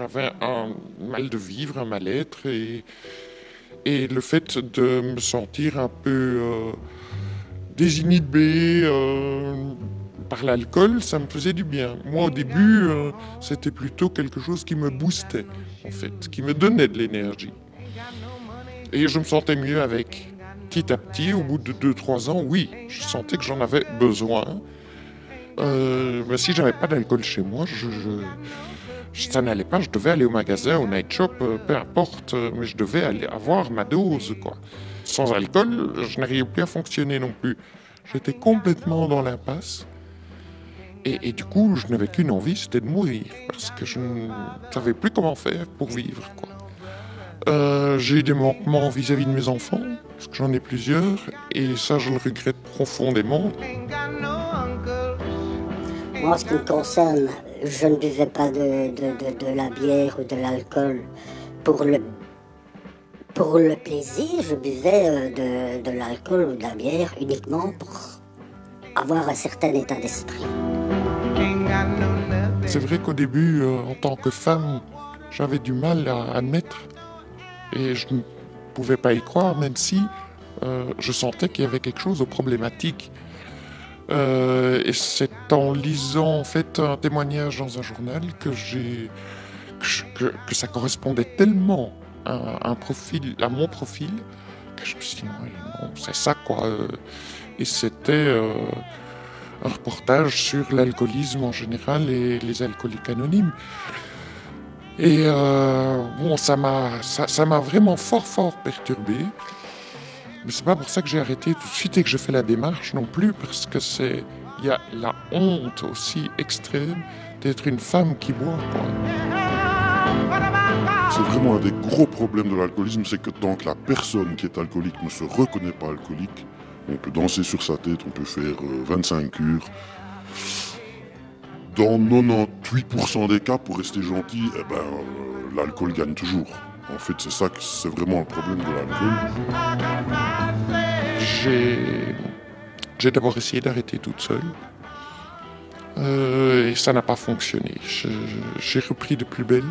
j'avais un mal de vivre, un mal-être, et le fait de me sentir un peu désinhibé par l'alcool, ça me faisait du bien. Moi, au début, c'était plutôt quelque chose qui me boostait, en fait, qui me donnait de l'énergie. Et je me sentais mieux avec. Petit à petit, au bout de 2, 3 ans, oui, je sentais que j'en avais besoin. Mais si j'avais pas d'alcool chez moi, ça n'allait pas. Je devais aller au magasin, au night shop, peu importe, mais je devais aller avoir ma dose, quoi. Sans alcool, je n'arrivais plus à fonctionner non plus. J'étais complètement dans l'impasse. Et du coup, je n'avais qu'une envie, c'était de mourir, parce que je ne savais plus comment faire pour vivre, quoi. J'ai eu des manquements vis-à-vis de mes enfants, parce que j'en ai plusieurs, et ça, je le regrette profondément. Moi, en ce qui me concerne, je ne buvais pas de la bière ou de l'alcool pour pour le plaisir. Je buvais de l'alcool ou de la bière uniquement pour avoir un certain état d'esprit. C'est vrai qu'au début, en tant que femme, j'avais du mal à admettre, et je ne pouvais pas y croire, même si je sentais qu'il y avait quelque chose de problématique. Et c'est en lisant en fait un témoignage dans un journal que ça correspondait tellement à à mon profil, que je me suis dit non, c'est ça quoi. Et c'était un reportage sur l'alcoolisme en général et les alcooliques anonymes. Et bon, ça m'a vraiment fort perturbé. Mais c'est pas pour ça que j'ai arrêté tout de suite et que je fais la démarche non plus, parce que il y a la honte aussi extrême d'être une femme qui boit, quoi. C'est vraiment un des gros problèmes de l'alcoolisme, c'est que tant que la personne qui est alcoolique ne se reconnaît pas alcoolique, on peut danser sur sa tête, on peut faire 25 cures. Dans 98% des cas, pour rester gentil, l'alcool gagne toujours. En fait, c'est vraiment le problème de l'alcool. J'ai d'abord essayé d'arrêter toute seule. Et ça n'a pas fonctionné. J'ai repris de plus belle.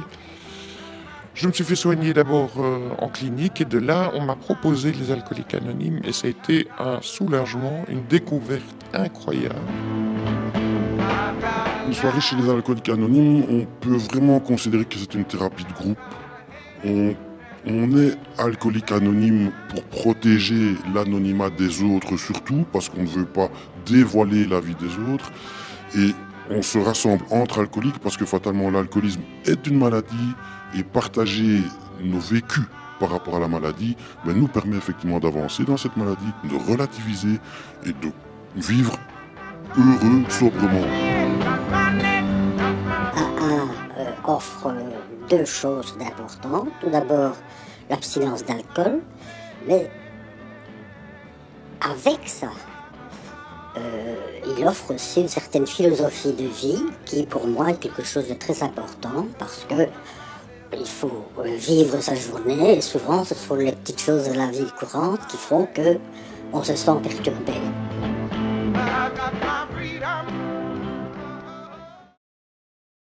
Je me suis fait soigner d'abord en clinique et de là, on m'a proposé les alcooliques anonymes et ça a été un soulagement, une découverte incroyable. Une soirée chez les alcooliques anonymes, on peut vraiment considérer que c'est une thérapie de groupe. On est alcoolique anonyme pour protéger l'anonymat des autres surtout, parce qu'on ne veut pas dévoiler la vie des autres. Et on se rassemble entre alcooliques parce que fatalement l'alcoolisme est une maladie et partager nos vécus par rapport à la maladie nous permet effectivement d'avancer dans cette maladie, de relativiser et de vivre heureux, sobrement. Offre deux choses d'importantes. Tout d'abord, l'abstinence d'alcool, mais avec ça, il offre aussi une certaine philosophie de vie qui, pour moi, est quelque chose de très important parce que il faut vivre sa journée et souvent, ce sont les petites choses de la vie courante qui font que on se sent perturbé.